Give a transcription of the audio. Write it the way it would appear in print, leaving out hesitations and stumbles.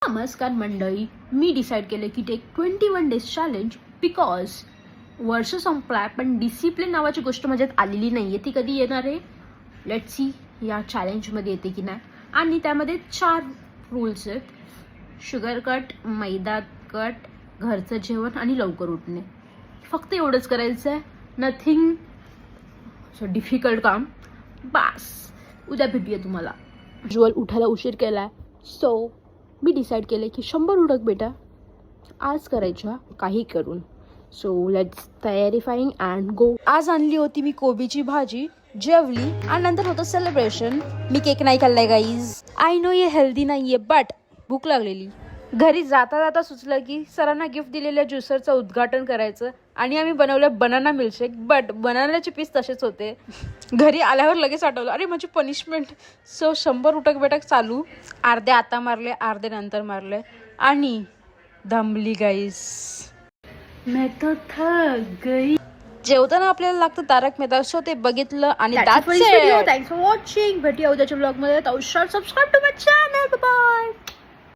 नमस्कार मंडळी, मी डिसाईड केलं की टेक 21 डेज चॅलेंज बिकॉज वर्ष संपलाय पण डिसिप्लिन नावाची गोष्ट माझ्यात आलेली नाही आहे. ती कधी येणार आहे लेट्स सी या चॅलेंजमध्ये येते की नाही. आणि त्यामध्ये 4 रूल्स आहेत: शुगर कट, मैदा कट, घरचं जेवण आणि लवकर उठणे. फक्त एवढंच करायचं आहे, नथिंग सो डिफिकल्ट काम. बास, उद्या भेटूया तुम्हाला. युजुअल उठायला उशीर केला आहे, सो मी डिसाईड केलं की 100 उडक बेटा आज करायच्या काही करून. सो लेट्स तयारीफाईंग अँड गो. आज आणली होती मी कोबीची भाजी, जेवली आणि नंतर होतं सेलिब्रेशन. मी केक नाही खाल्लाय गाईज. आय नो हे हेल्दी नाहीये बट भूक लागलेली. घरी जाता जाता सुचलं की सरांना गिफ्ट दिलेल्या ज्युसरचं उद्घाटन करायचं आणि आम्ही बनवलं बनाना मिल्कशेक. बट बनानाचे पीस तसेच होते. घरी आल्यावर लगेच आठवलं अरे माझी पनिशमेंट. सो 100 उठक बेटक चालू. अर्धे आता मारले, अर्धे नंतर मारले आणि दमली गाईज. मैं तो थक गई. जेवताना आपल्याला लागतं तारक मेहता, सो ते बघितलं आणि थँक्स फॉर वॉचिंग. भेटूया उद्याच्या ब्लॉग मध्ये. Subscribe to my channel. Bye.